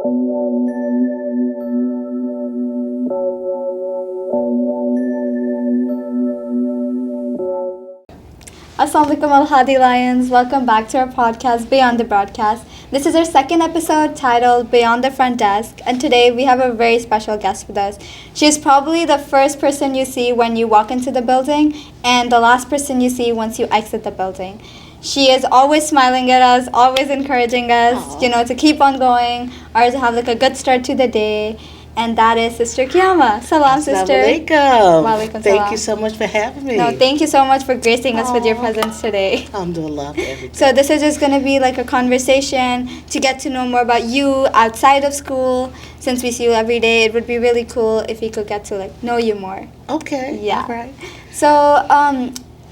Assalamu alaikum Al Hadi Lions. Welcome back to our podcast Beyond the Broadcast. This is our second episode titled Beyond the Front Desk, and today we have a very special guest with us. She is probably the first person you see when you walk into the building and the last person you see once you exit the building. She is always smiling at us, always encouraging us, Aww. to keep on going or to have a good start to the day. And that is Sister Qiyamah. Salam, sister. Assalamu Walaikum Thank salam. you so much for having me. No, thank you so much for gracing us with your Aw. presence today. Alhamdulillah for everything. So this is just going to be like a conversation to get to know more about you outside of school. Since we see you every day, it would be really cool if we could get to know you more. Okay. Yeah. All right. So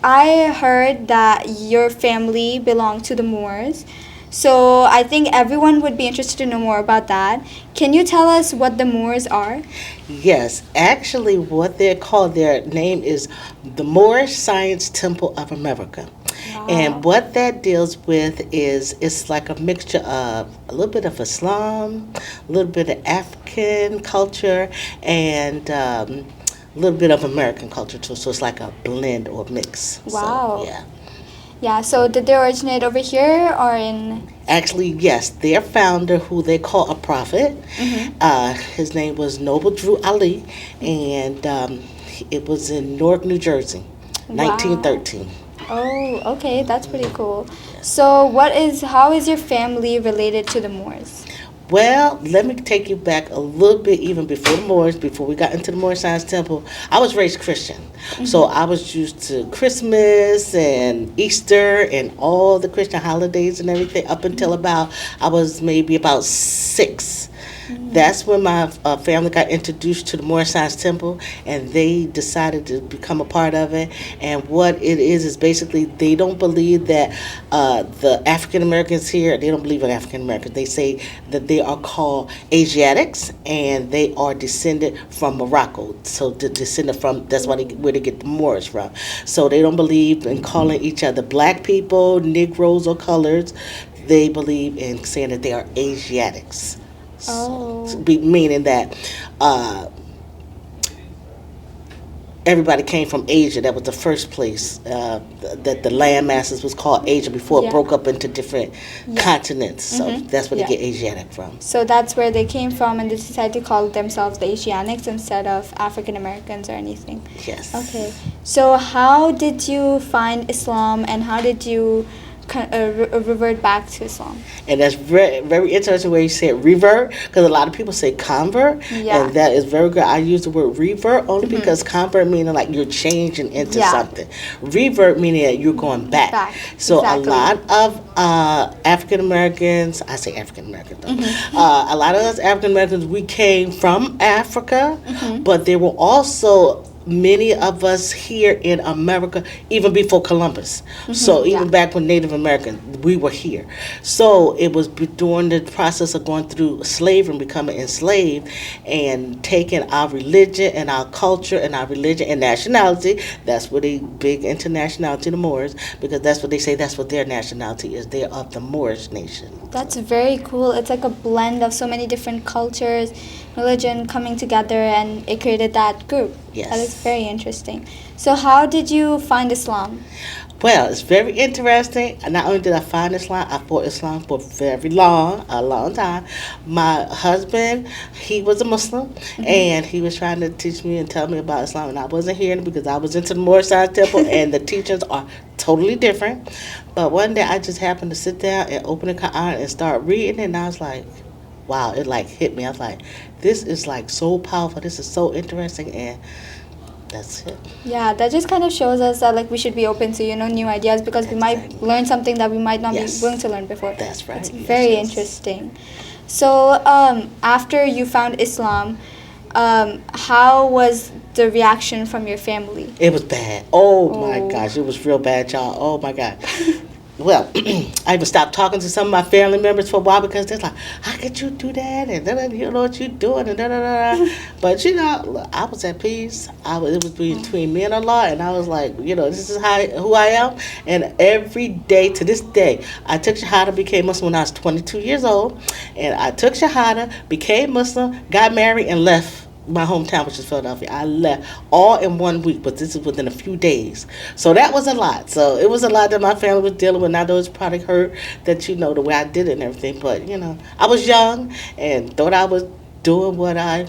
I heard that your family belonged to the Moors. So I think everyone would be interested to know more about that. Can you tell us what the Moors are? Yes, actually, what they're called, their name is the Moorish Science Temple of America. Wow. And what that deals with is it's like a mixture of a little bit of Islam, a little bit of African culture, and a little bit of American culture too. So it's like a blend or mix. Wow. So, yeah. Yeah, so did they originate over here or in... Actually, yes, their founder, who they call a prophet, his name was Noble Drew Ali, and it was in Newark, New Jersey, Wow. 1913. Oh, okay, that's pretty cool. So how is your family related to the Moors? Well, let me take you back a little bit even before the Moors, before we got into the Moorish Science Temple. I was raised Christian. So I was used to Christmas and Easter and all the Christian holidays and everything up until I was maybe about 6. That's when my family got introduced to the Moorish Science Temple, and they decided to become a part of it. And what it is basically they don't believe that the African Americans here, they don't believe in African Americans. They say that they are called Asiatics, and they are descended from Morocco. So descended from, that's where they get the Moors from. So they don't believe in calling each other black people, Negroes, or colors. They believe in saying that they are Asiatics. Oh. Meaning that everybody came from Asia. That was the first place that the land masses was called Asia before Yeah. it broke up into different continents. So that's where Yeah. they get Asiatic from. So that's where they came from, and they decided to call themselves the Asiatics instead of African Americans or anything. Yes. Okay. So how did you find Islam, and how did you revert back to Islam? And that's very, very interesting where you said revert, because a lot of people say convert, Yeah. and that is very good. I use the word revert only because convert meaning like you're changing into Yeah. something. Revert meaning that you're going back. So Exactly. a lot of African Americans, I say African Americans though, a lot of us African Americans, we came from Africa, but there were also many of us here in America, even before Columbus. So even Yeah. back when Native Americans, we were here. So it was during the process of going through slavery and becoming enslaved and taking our religion and our culture and our religion and nationality. That's where they big into nationality, the Moors, because that's what they say, that's what their nationality is. They're of the Moorish nation. That's very cool. It's like a blend of so many different cultures, religion coming together, and it created that group. Yes. That is very interesting. So how did you find Islam? Well, it's very interesting. Not only did I find Islam, I fought Islam for a long time. My husband, he was a Muslim, and he was trying to teach me and tell me about Islam, and I wasn't hearing it because I was into the Moorish Science Temple, and the teachings are totally different. But one day I just happened to sit down and open the Quran and start reading, and I was like, wow, it hit me. I was like, this is so powerful. This is so interesting, and that's it. Yeah, that just kind of shows us that we should be open to new ideas, because we might Exactly. learn something that we might not Yes. be willing to learn before. That's right. It's Yes, very yes. interesting. So after you found Islam, how was the reaction from your family? It was bad. Oh my Oh. gosh, it was real bad, y'all. Oh my God. well, I even stopped talking to some of my family members for a while because they're like, "How could you do that?" And da, da, you know what you're doing, and da da da. But look, I was at peace. It was between me and Allah, and I was like, this is who I am. And every day to this day, I took Shahada, became Muslim when I was 22 years old, and I took Shahada, became Muslim, got married, and left my hometown, which is Philadelphia. I left all in 1 week, but this is within a few days. So that was a lot. So it was a lot that my family was dealing with. And I know it's probably hurt that, the way I did it and everything. But, I was young and thought I was doing what I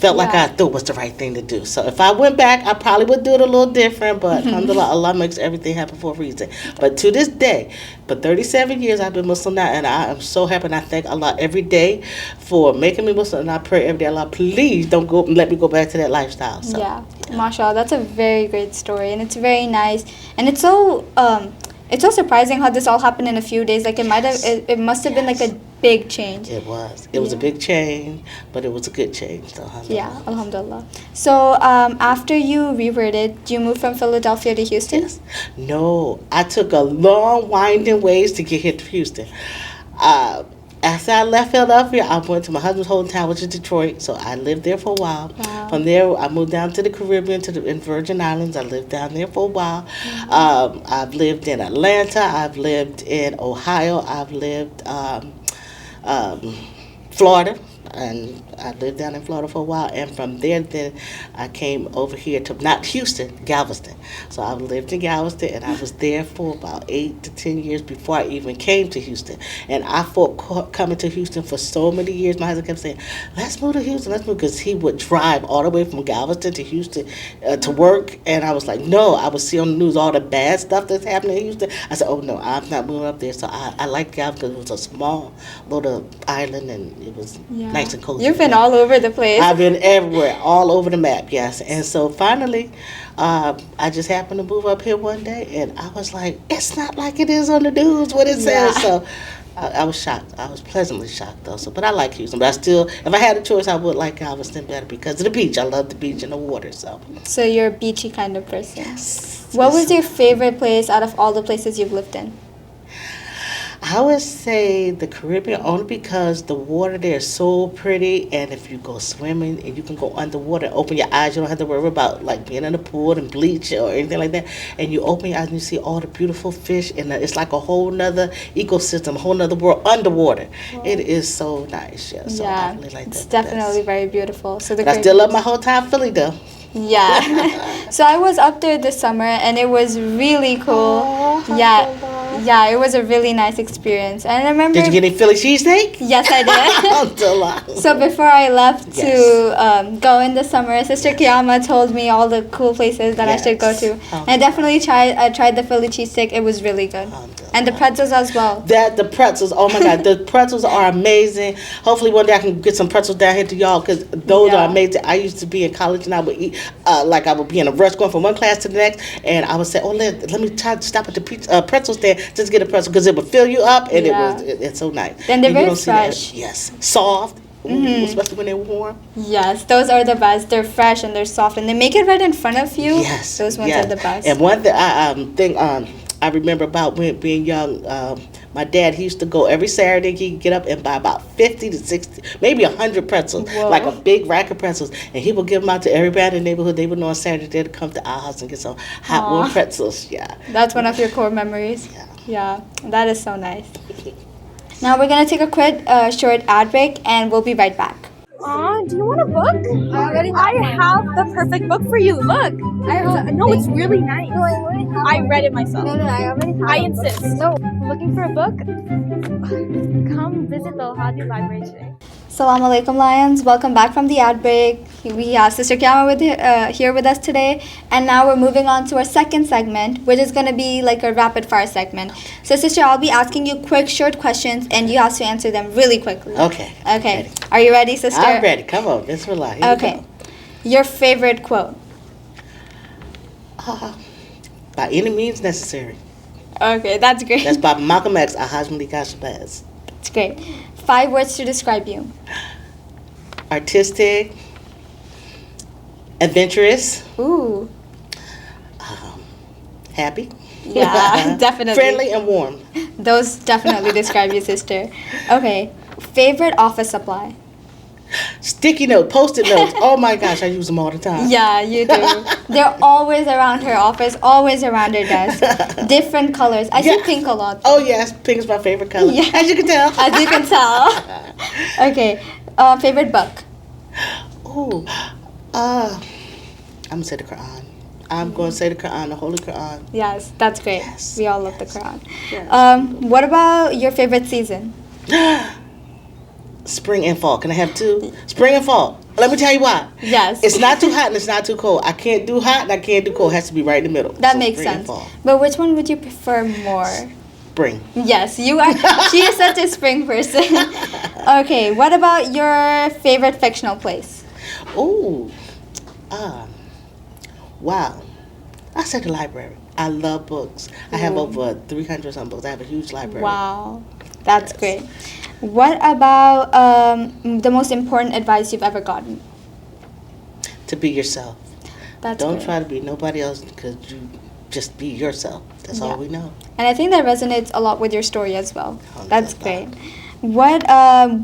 felt like I thought was the right thing to do. So if I went back, I probably would do it a little different, but alhamdulillah, Allah makes everything happen for a reason. But to this day, for 37 years, I've been Muslim now, and I am so happy, and I thank Allah every day for making me Muslim, and I pray every day, Allah, please don't let me go back to that lifestyle. So, yeah, mashallah, that's a very great story, and it's very nice, and it's so surprising how this all happened in a few days. Like it must have been like a big change. It was. It was a big change, but it was a good change, though. Alhamdulillah. Yeah, alhamdulillah. So after you reverted, you moved from Philadelphia to Houston? Yes. No, I took a long, winding ways to get here to Houston. After I left Philadelphia, I went to my husband's hometown, which is Detroit. So I lived there for a while. Wow. From there, I moved down to the Caribbean, in Virgin Islands. I lived down there for a while. I've lived in Atlanta. I've lived in Ohio. I've lived Florida, and I lived down in Florida for a while, and from there then I came over here to, not Houston, Galveston. So I lived in Galveston, and I was there for about 8 to 10 years before I even came to Houston. And I fought coming to Houston for so many years. My husband kept saying, let's move to Houston, because he would drive all the way from Galveston to Houston to work, and I was like, no. I would see on the news all the bad stuff that's happening in Houston. I said, oh no, I'm not moving up there. So I like Galveston because it was a small little island, and it was nice and cozy. You've been all over the place. I've been everywhere, all over the map, yes. And so finally, I just happened to move up here one day, and I was like, it's not like it is on the news, what it says. So I was shocked. I was pleasantly shocked, though. So, but I like Houston. But I still, if I had a choice, I would like Galveston better because of the beach. I love the beach and the water. So you're a beachy kind of person. Yes. What was your favorite place out of all the places you've lived in? I would say the Caribbean, only because the water there is so pretty, and if you go swimming and you can go underwater and open your eyes, you don't have to worry about like being in the pool and bleach or anything like that. And you open your eyes and you see all the beautiful fish, and it's like a whole nother ecosystem, a whole nother world underwater. Wow. It is so nice. Yeah, so I really like it's that. definitely very beautiful. So I still love my whole time Philly though. Yeah. So I was up there this summer, and it was really cool. Yeah, it was a really nice experience. And I remember. Did you get any Philly cheesesteak? Yes, I did. So before I left to go in the summer, Sister Qiyamah told me all the cool places that I should go to. And I definitely tried the Philly cheesesteak. It was really good. And the pretzels as well. The pretzels, oh my God, the pretzels are amazing. Hopefully one day I can get some pretzels down here to y'all, because those are amazing. I used to be in college, and I would eat, like I would be in a rush going from one class to the next, and I would say, oh, let me try to stop at the pretzel stand just to get a pretzel, because it would fill you up, and it's so nice. Then they're very fresh. Yes, soft. Ooh, especially when they're warm. Yes, those are the best. They're fresh and they're soft, and they make it right in front of you. Yes, those ones are the best. And one thing I remember about when being young, my dad, he used to go every Saturday. He'd get up and buy about 50 to 60, maybe 100 pretzels, like a big rack of pretzels, and he would give them out to everybody in the neighborhood. They would know on Saturday to come to our house and get some hot warm pretzels. Yeah, that's one of your core memories. Yeah, that is so nice. Now we're gonna take a quick short ad break, and we'll be right back. Aw, do you want a book? I have the perfect book for you. Look. No, it's really nice. No, I already have I read it myself. No, I already have I insist. No, looking for a book? Come visit the Al-Hadi Library today. Assalamu alaikum, Lions. Welcome back from the ad break. We have Sister Qiyamah here with us today, and now we're moving on to our second segment, which is going to be like a rapid fire segment. So, Sister, I'll be asking you quick, short questions, and you have to answer them really quickly. Okay. Okay. Are you ready, Sister? I'm ready. Come on. Let's rely. Okay. Your favorite quote? By any means necessary. Okay, that's great. That's by Malcolm X, Ahajmali Kashabaz. That's great. 5 words to describe you. Artistic, adventurous, Ooh. happy, Yeah, definitely. Friendly and warm. Those definitely describe your sister. Okay, favorite office supply? Sticky note, post-it notes. Oh my gosh, I use them all the time. Yeah, you do. They're always around her office, always around her desk. Different colors. I see Yeah. pink a lot. Oh yes, pink is my favorite color. Yeah. As you can tell. As you can tell. Okay, favorite book? Ooh, I'm gonna say the Quran. I'm gonna say the Quran, the Holy Quran. Yes, that's great. Yes. We all love the Quran. Yes. What about your favorite season? Spring and fall. Can I have two? Spring and fall. Let me tell you why. Yes. It's not too hot and it's not too cold. I can't do hot and I can't do cold. It has to be right in the middle. That So makes spring and sense. fall. But which one would you prefer more? Spring. Yes, you are. She is such a spring person. Okay, what about your favorite fictional place? Ooh. Wow. I said the library. I love books. I have over 300 some books. I have a huge library. Wow, that's Yes. great. What about the most important advice you've ever gotten? To be yourself. That's Don't great. try to be nobody else because you just be yourself. That's Yeah. all we know. And I think that resonates a lot with your story as well. Oh, That's no great. doubt.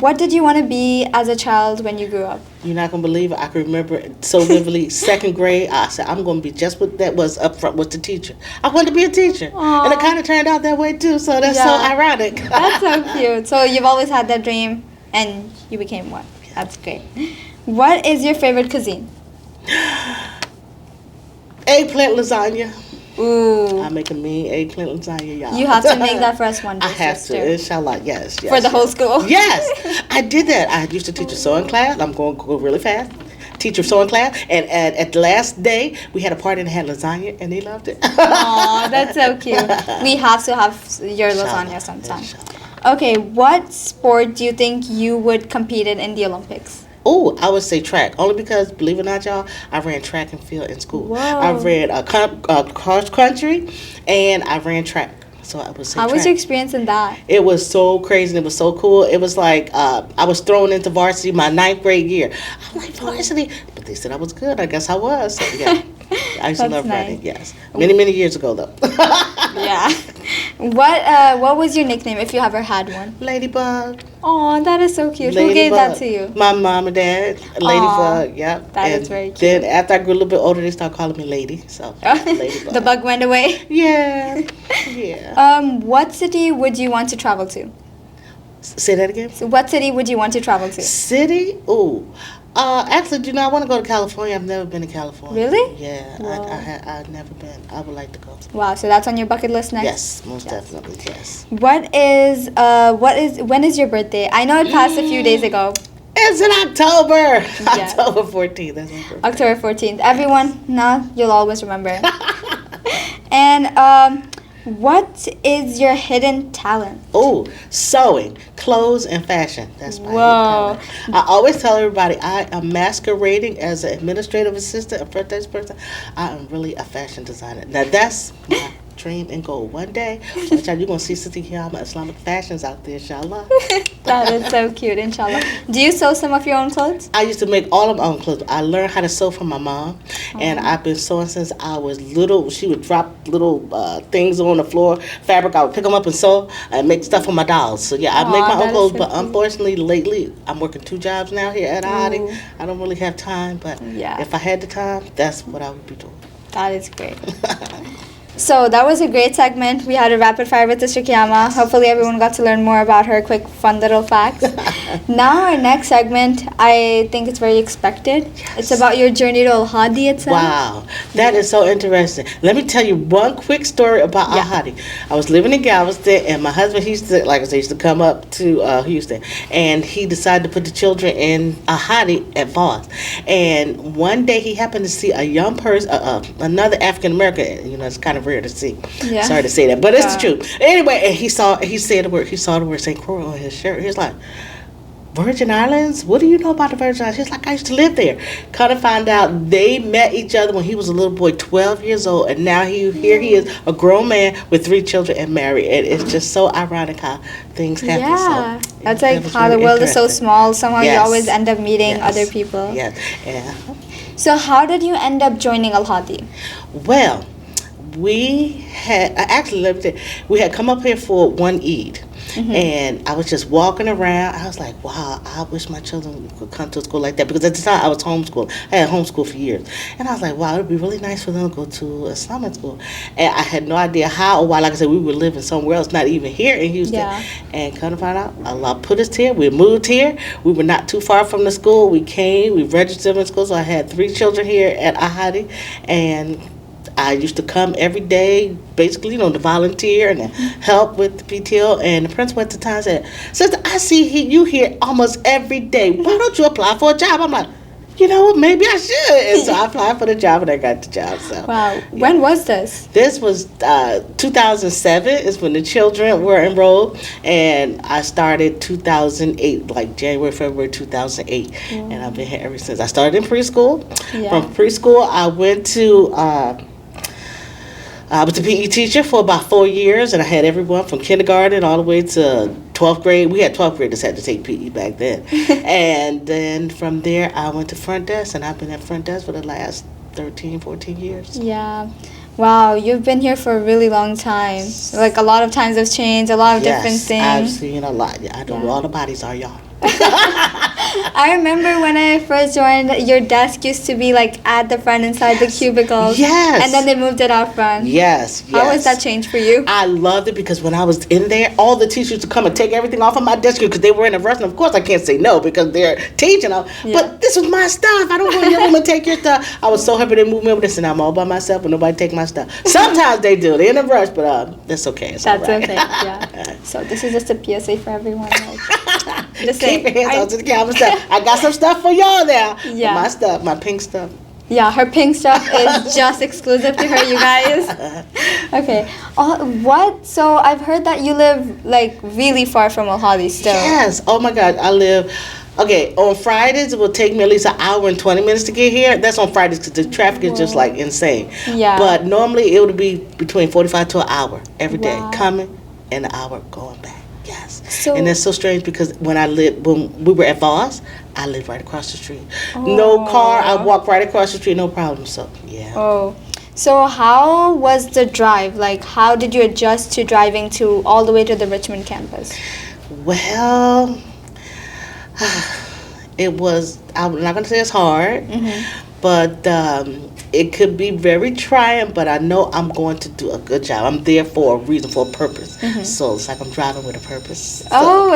What did you want to be as a child when you grew up? You're not gonna believe it. I can remember it so vividly. Second grade, I said I'm gonna be just what that was up front with the teacher. I wanted to be a teacher, Aw. and it kind of turned out that way too. So that's so Yeah. ironic. That's so cute. So you've always had that dream, and you became one. That's great. What is your favorite cuisine? Eggplant lasagna. Ooh, I make a mean eggplant lasagna, y'all. you have to make that for us one day, I have sister. to, inshallah. Yes, yes. For the whole yes. school? Yes, I did that. I used to teach a sewing class. I'm going to go really fast. Teacher sewing class, and at the last day we had a party and had lasagna, and they loved it. Aw, that's so cute. We have to have your Inshallah, lasagna sometime. inshallah. Okay, what sport do you think you would compete in the Olympics? Oh, I would say track. Only because, believe it or not, y'all, I ran track and field in school. Whoa. I ran cross country, and I ran track. So I would say How track. was your experience in that? It was so crazy and it was so cool. It was like I was thrown into varsity my 9th grade year. I'm like, varsity? But they said I was good. I guess I was. So, yeah. I used to That's love nice. running, yes. Many years ago, though. Yeah. What was your nickname if you ever had one? Ladybug. Oh, that is so cute. Who gave that Ladybug. to you? My mom and dad. Ladybug, yep. That and is very cute. Then after I grew a little bit older, they started calling me Lady. So, Ladybug. The bug went away. Yeah. Yeah. What city would you want to travel to? Say that again. So what city would you want to travel to? City? Ooh. Actually, I want to go to California. I've never been to California. Really? Yeah, Wow. I've never been. I would like to go. Wow, so that's on your bucket list next? Yes, most definitely, yes. When is your birthday? I know it passed a few days ago. It's in October. Yes. October 14th. That's my birthday. October 14th. Everyone, now you'll always remember. And what is your hidden talent? Oh, sewing, clothes, and fashion. That's my Whoa. hidden talent. I always tell everybody I am masquerading as an administrative assistant, a Frontdesk person. I am really a fashion designer. Now, that's my dream and goal. One day, you're going to see Sister Qiyamah Islamic fashions out there, inshallah. That is so cute, inshallah. Do you sew some of your own clothes? I used to make all of my own clothes. I learned how to sew from my mom, and I've been sewing since I was little. She would drop little things on the floor, fabric. I would pick them up and sew and make stuff for my dolls. So yeah, I make Aw, my that own is clothes. so But cute. unfortunately, lately I'm working 2 jobs now here at Hottie. Ooh. I don't really have time, but Yeah. if I had the time, that's what I would be doing. That is great. So that was a great segment. We had a rapid fire with Sister Qiyamah. Hopefully everyone got to learn more about her quick, fun little facts. Now our next segment, I think it's very expected. It's about your journey to Al-Hadi itself. Wow, that is so interesting. Let me tell you one quick story about Yeah. Al-Hadi. I was living in Galveston, and my husband, he used to, like I said, used to come up to Houston, and he decided to put the children in Al-Hadi at Voss. And one day he happened to see a young person, another African American. You know, it's kind of rare to see. Yeah. Sorry to say that, but it's the Yeah. truth. Anyway, and he saw the word St. Croix on his shirt. He was like, Virgin Islands? What do you know about the Virgin Islands? He's like, I used to live there. Kind of find out they met each other when he was a little boy, 12 years old, and now here he is, a grown man with 3 children and married. And it's just so ironic how things happen. Yeah. So, That's that like was how the really world is so interesting. small. Somehow you Yes. always end up meeting Yes. other people. Yes. Yeah. So how did you end up joining Al-Hadi? Well, we had actually let me tell you, we had come up here for one Eid. And I was just walking around. I was like, wow, I wish my children could come to a school like that. Because at the time I was homeschooled. I had homeschooled for years. And I was like, wow, it would be really nice for them to go to a Islamic school. And I had no idea how or why. Like I said, we were living somewhere else, not even here in Houston. Yeah. And come to find out, Allah put us here. We moved here. We were not too far from the school. We came. We registered in school. So I had 3 children here at Ahadi. And I used to come every day, basically, to volunteer and help with the PTO. And the principal at the time said, "Sister, I see you here almost every day. Why don't you apply for a job?" I'm like, you know what, maybe I should. And so I applied for the job and I got the job. So Wow. yeah. When was this? This was 2007 is when the children were enrolled, and I started 2008, like January, February 2008, and I've been here ever since. I started in preschool. Yeah. From preschool, I went to I was a PE teacher for about 4 years, and I had everyone from kindergarten all the way to 12th grade. We had 12th graders had to take PE back then. And then from there, I went to Frontdesk, and I've been at Frontdesk for the last 13, 14 years. Yeah. Wow, you've been here for a really long time. Like, a lot of times have changed, a lot of different things. I've seen a lot. I know where all the bodies are, y'all. I remember when I first joined, your desk used to be like at the front inside the cubicles. Yes. And then they moved it out front. Yes. How was that change for you? I loved it because when I was in there, all the teachers used to come and take everything off of my desk because they were in a rush. And of course, I can't say no because they're teaching. But this was my stuff. I don't want your room to take your stuff. I was so happy they moved me over this, and I'm all by myself and nobody take my stuff. Sometimes they do. They're in a rush, but that's okay. It's That's all right. okay. Yeah. So this is just a PSA for everyone. Like, just Keep your hands I- off to the camera stuff. I got some stuff for y'all now. Yeah. My stuff, my pink stuff. Yeah, her pink stuff is just exclusive to her, you guys. Okay. So I've heard that you live like really far from Al Hadi still. Yes. Oh my God. I live. Okay, on Fridays it will take me at least an hour and 20 minutes to get here. That's on Fridays because the traffic is just like insane. Yeah. But normally it would be between 45 to an hour every day Wow. coming and an hour going back. Yes. So- and that's so strange because when we were at Voss, I lived right across the street. No car, I walk right across the street, no problem. So yeah. Oh. So how was the drive? Like, how did you adjust to driving to all the way to the Richmond campus? Well, it was, I'm not going to say it's hard, but it could be very trying, but I know I'm going to do a good job. I'm there for a reason, for a purpose. So it's like I'm driving with a purpose. So. Oh,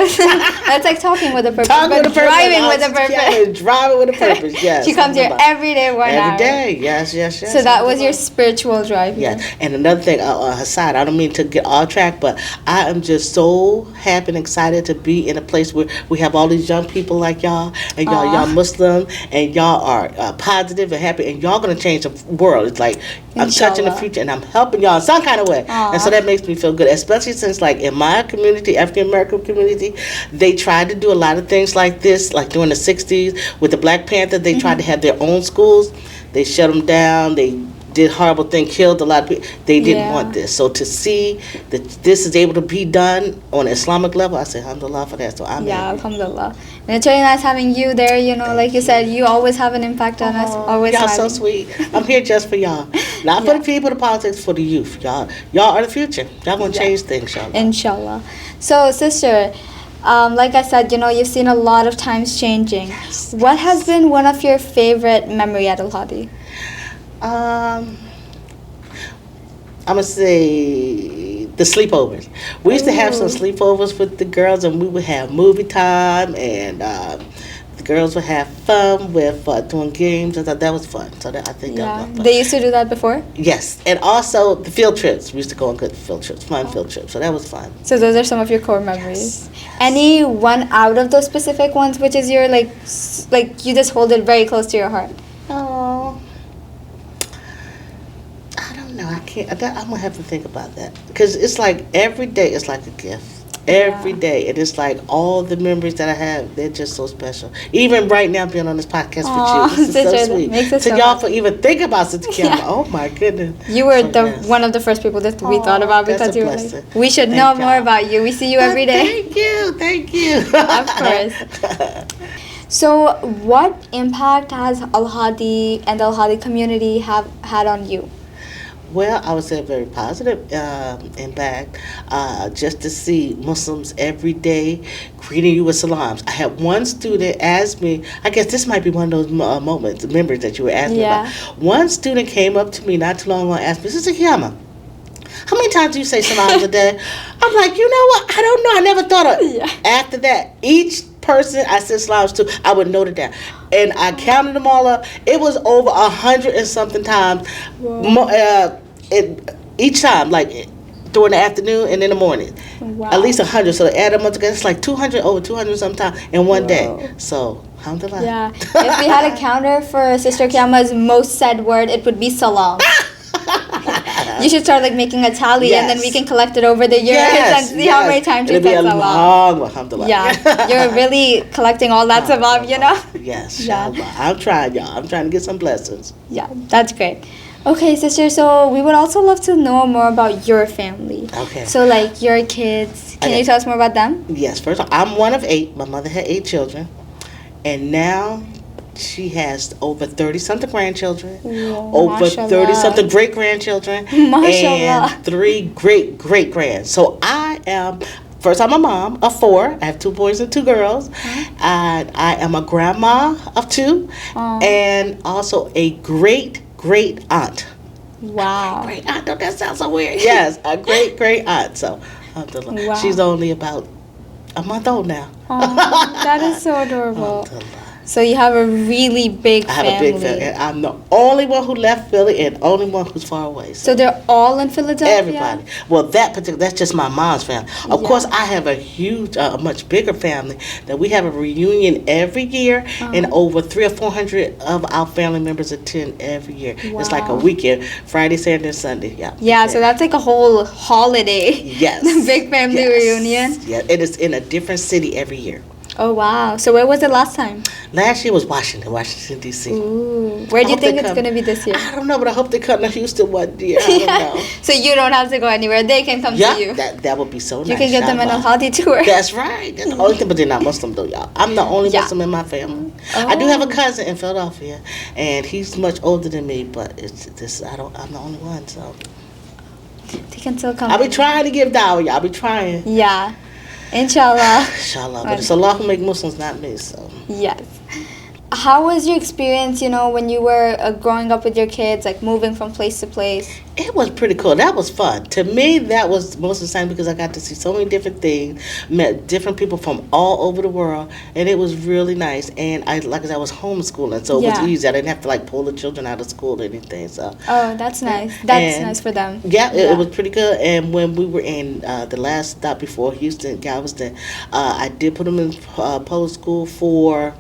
that's like talking with a purpose, Talking but with a purpose. driving with a purpose. Yeah, driving with a purpose, yes. She comes here every day, 1 hour. Every day, yes. So that was your spiritual drive. Yeah, and another thing, aside, I don't mean to get off track, but I am just so happy and excited to be in a place where we have all these young people like y'all, and y'all Muslim, and y'all are positive and happy, and y'all gonna change the world. It's like I'm touching the Inshallah. future, and I'm helping y'all in some kind of way, and so that makes me feel good. Especially since, like in my community, African American community, they tried to do a lot of things like this, like during the '60s with the Black Panther. They tried to have their own schools. They shut them down. They did horrible things, killed a lot of people. They didn't want this. So to see that this is able to be done on an Islamic level, I say alhamdulillah for that. So I'm happy. Alhamdulillah. And it's really nice having you there, like you said, you always have an impact on us, always Y'all so having. sweet. I'm here just for y'all. Not for the people, the politics, for the youth. Y'all are the future. Y'all gonna change things, y'all. Inshallah. So, sister, like I said, you've seen a lot of times changing. What has been one of your favorite memory at Al Hadi? I'm gonna say the sleepovers. We used to have some sleepovers with the girls, and we would have movie time, and the girls would have fun with doing games. I thought that was fun. So I think that was fun. They used to do that before? Yes, and also the field trips. We used to go on good field trips, fun field trips. So that was fun. So those are some of your core memories. Any one out of those specific ones, which is your like you just hold it very close to your heart? Oh. No, I can't. I'm gonna have to think about that because it's like every day is like a gift. Every day, and it's like all the memories that I have, they're just so special. Even right now, being on this podcast with you, this is so sweet. Makes us to so y'all happy. for even think about Sister Qiyamah. Yeah. Oh my goodness. You were So, one of the first people that we thought about that's because a you were blessing. like, we should Thank know more y'all. about you. We see you every day. Thank you. Of course. So, what impact has Al Hadi and the Al Hadi community have had on you? Well, I would say a very positive impact. Just to see Muslims every day greeting you with salams. I had one student ask me, I guess this might be one of those moments, memories that you were asking me about. One student came up to me not too long ago and asked me, Sister Qiyamah, how many times do you say salams a day? I'm like, you know what? I don't know. I never thought of it. After that, each person I said salams to, I would note it down. And I counted them all up. It was over 100 and something times. Each time, like during the afternoon and in the morning. Wow. At least 100. So add them up together, it's like 200, over 200 sometimes in one day. So, alhamdulillah. Yeah. If we had a counter for Sister Qiyamah's most said word, it would be salam. You should start like making a tally, and then we can collect it over the years and see how many times you said salam. Alhamdulillah. Yeah, you're really collecting all that salam, you know? Yes, inshallah. I'm trying, y'all. I'm trying to get some blessings. Yeah, that's great. Okay, sister, so we would also love to know more about your family. Okay. So, like, your kids. Can you tell us more about them? Yes. First of all, I'm one of 8. My mother had 8 children. And now she has over 30-something grandchildren. Whoa, over mashallah. 30-something great-grandchildren. Mashallah. And 3 great-great-grands. So I am... First, I'm a mom of 4. I have 2 boys and 2 girls. And I am a grandma of 2. And also a great aunt. Wow. Great aunt. Don't that sound so weird? Yes, a great aunt. So, alhamdulillah. Wow. She's only about a month old now. That is so adorable. So you have a really big family. I have a big family. And I'm the only one who left Philly and only one who's far away. So they're all in Philadelphia? Everybody. Well, that's just my mom's family. Of course, I have a huge, much bigger family that we have a reunion every year, and over 300 or 400 of our family members attend every year. Wow. It's like a weekend, Friday, Saturday, and Sunday. Yeah, so that's like a whole holiday. Yes. The big family reunion. Yeah, it is in a different city every year. Oh, wow. So where was it last time? Last year was Washington, D.C. Ooh. Where do you think it's going to be this year? I don't know, but I hope they come to Houston one year. I don't know. So you don't have to go anywhere. They can come to you. That would be so nice. You can get them an Al-Hadi tour. That's right. That's the only thing, but they're not Muslim though, y'all. I'm the only Muslim in my family. I do have a cousin in Philadelphia, and he's much older than me, but it's this. I'm the only one, so. They can still come. I'll be trying to give dawah, y'all. I'll be trying. Yeah. Inshallah. Inshallah. But it's Allah who make Muslims, not me, so. Yes. How was your experience, when you were growing up with your kids, like moving from place to place? It was pretty cool. That was fun. To me, that was most of the time because I got to see so many different things, met different people from all over the world, and it was really nice. And I was homeschooling, so it was easy. I didn't have to pull the children out of school or anything. So. Oh, that's nice. That's nice for them. Yeah, it was pretty good. And when we were in the last stop before Houston, Galveston, I did put them in public school for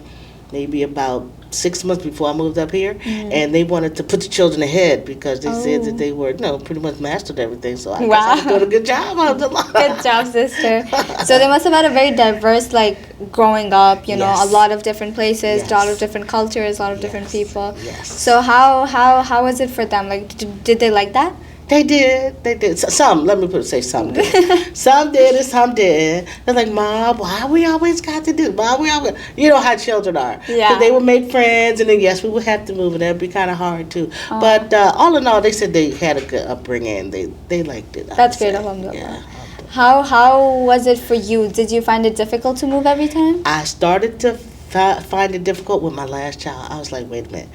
maybe about 6 months before I moved up here, and they wanted to put the children ahead because they said that they were, pretty much mastered everything. So I guess I was doing a good job. Good job, sister. So they must have had a very diverse, growing up. A lot of different places, a lot of different cultures, a lot of different people. Yes. So how was it for them? Did they like that? They did. Some, let me say some did. Some did and some didn't. They're like, Mom, why we always got to do? Why we always... You know how children are. Yeah. 'Cause they would make friends, and then, yes, we would have to move, and that would be kind of hard, too. But all in all, they said they had a good upbringing. They liked it. That's great, alhamdulillah. Yeah. How was it for you? Did you find it difficult to move every time? I started to find it difficult with my last child. I was like, wait a minute.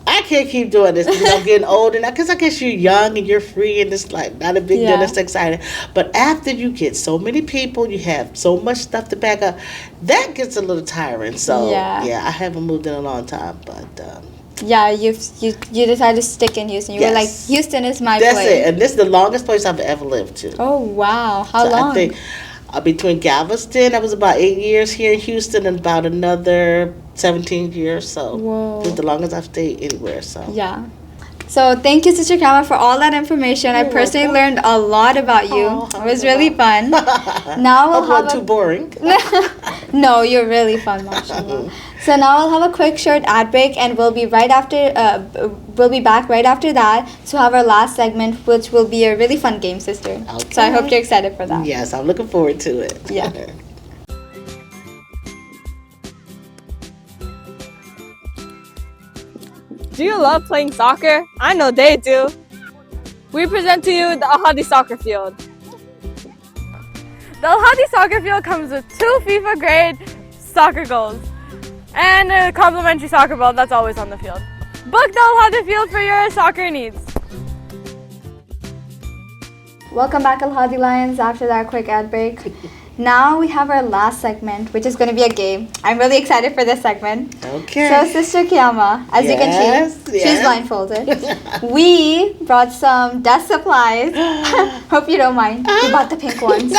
I can't keep doing this because I'm getting older now. Because I guess you're young and you're free and it's not a big deal. It's exciting. But after you get so many people, you have so much stuff to pack up, that gets a little tiring. So, I haven't moved in a long time. But, you decided to stick in Houston. You were like, Houston is my place. That's it. And this is the longest place I've ever lived to. Oh, wow. How long? I think between Galveston, that was about 8 years here in Houston, and about another 17 years. So it's the longest I've stayed anywhere. So So thank you, Sister Qiyamah, for all that information. I personally learned a lot about you. It was really fun. Now we'll have too boring. No, you're really fun, mashallah. So now we'll have a quick short ad break, and we'll be back right after that to have our last segment, which will be a really fun game, sister. Okay. So I hope you're excited for that. Yes, I'm looking forward to it. Yeah. Do you love playing soccer? I know they do. we present to you the Al-Hadi soccer field. The Al-Hadi soccer field comes with 2 FIFA grade soccer goals and a complimentary soccer ball that's always on the field. Book the Al-Hadi field for your soccer needs. Welcome back, Al-Hadi Lions, after that quick ad break. Now we have our last segment, which is going to be a game. I'm really excited for this segment. Okay. So, Sister Qiyamah, as you can see, she's blindfolded. We brought some desk supplies. Hope you don't mind. We bought the pink ones.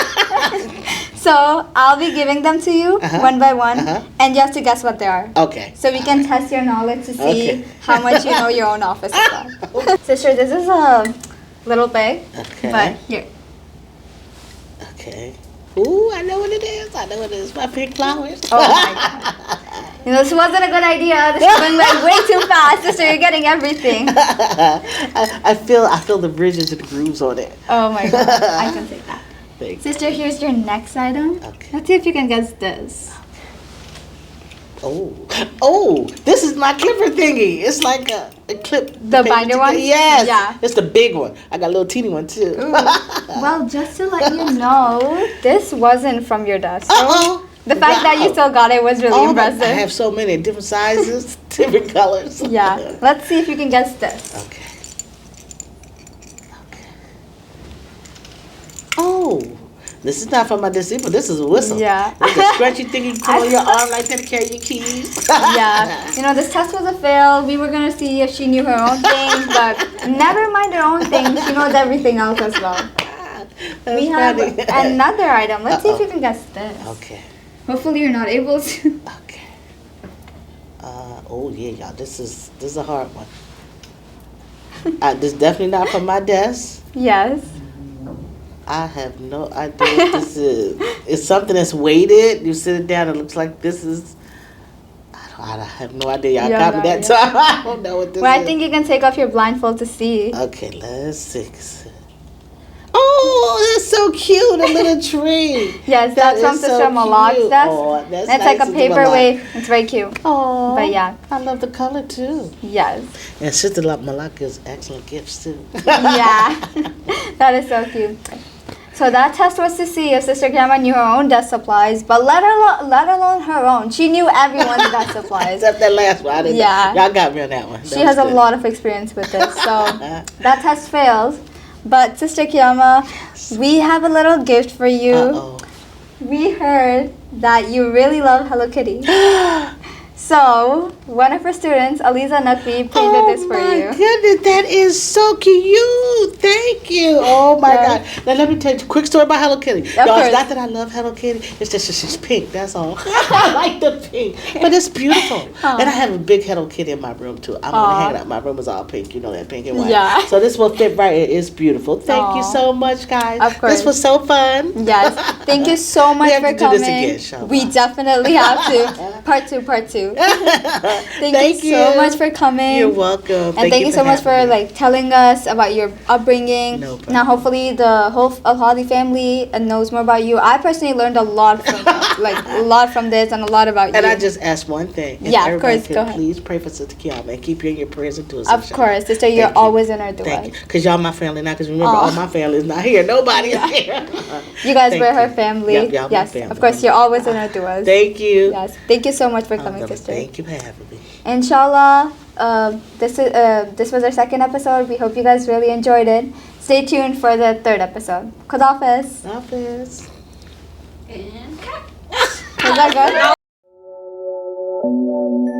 So, I'll be giving them to you one by one, and you have to guess what they are. Okay. So we can test your knowledge to see how much you know your own office supply. Sister, this is a little big, but here. Okay. Ooh, I know what it is. I know what it is. My pink flowers. Oh my God. You know, this wasn't a good idea. This is going like way too fast, sister. You're getting everything. I feel the bridges and the grooves on it. Oh my God. I can take that. Thank Sister, here's your next item. Okay. Let's see if you can guess this. Oh, this is my clipper thingy. It's like a clip. The binder one? Yes. Yeah. It's the big one. I got a little teeny one too. Well, just to let you know, this wasn't from your desk. Uh-oh. The fact that you still got it was really impressive. I have so many different sizes, different colors. Yeah. Let's see if you can guess this. Okay. Oh, this is not from my desk, but this is a whistle. Yeah. It's a scrunchy thing you put on your arm like that to carry your keys. Yeah. You know, this test was a fail. We were going to see if she knew her own things, but never mind her own things. She knows everything else as well. We have another item. Let's see if you can guess this. Okay. Hopefully you're not able to. Okay. Oh yeah, y'all. This is a hard one. This is definitely not from my desk. Yes. I have no idea what this is. It's something that's weighted. You sit it down. It looks like this is. I have no idea. Y'all got me that time. I don't know what this is. Well, I think you can take off your blindfold to see. Okay, let's see. Oh, that's so cute. A little tree. Yes, that's from Sister Malak's desk. Oh, that's it's nice, like a paperweight. It's very cute. Oh, but yeah. I love the color too. Yes. And Sister Malak gives excellent gifts too. Yeah. That is so cute. So that test was to see if Sister Qiyamah knew her own desk supplies, but let alone her own. She knew everyone's desk supplies. Except that last one. I didn't know. Y'all got me on that one. She has a lot of experience with this. So that test failed. But Sister Qiyamah, we have a little gift for you. Uh-oh. We heard that you really love Hello Kitty. So, one of her students, Aliza Nakvi, painted this for you. Oh my goodness, that is so cute. Thank you. Oh my God. Now let me tell you a quick story about Hello Kitty. Y'all, it's not that I love Hello Kitty. It's just that she's pink, that's all. I like the pink. But it's beautiful. And I have a big Hello Kitty in my room too. I'm going to hang it out. My room is all pink. You know that, pink and white. Yeah. So this will fit right. It is beautiful. Thank you so much, guys. Of course. This was so fun. Yes. Thank you so much for coming. Do this again, we definitely have to. Part two. Thank you so much for coming. You're welcome. And thank you so much for like telling us about your upbringing. No problem. Now hopefully the whole Al-Hadi family knows more about you. I personally learned a lot from this and a lot about you. And I just asked one thing. Yeah, of course. Go ahead. Please pray for Sister Qiyamah and keep you in your prayers and doers. Of course, sister, you're always in our du'as. Thank you. Because y'all my family now. Because remember, all my family is not here. Nobody is here. You guys were her family. Yep, y'all yes, my family. of course, you're always in our du'as. Thank you. Yes, thank you so much for coming, sister. Thank you for having me. Inshallah, this was our second episode. We hope you guys really enjoyed it. Stay tuned for the third episode. Khudafis. Hafiz. Was that good?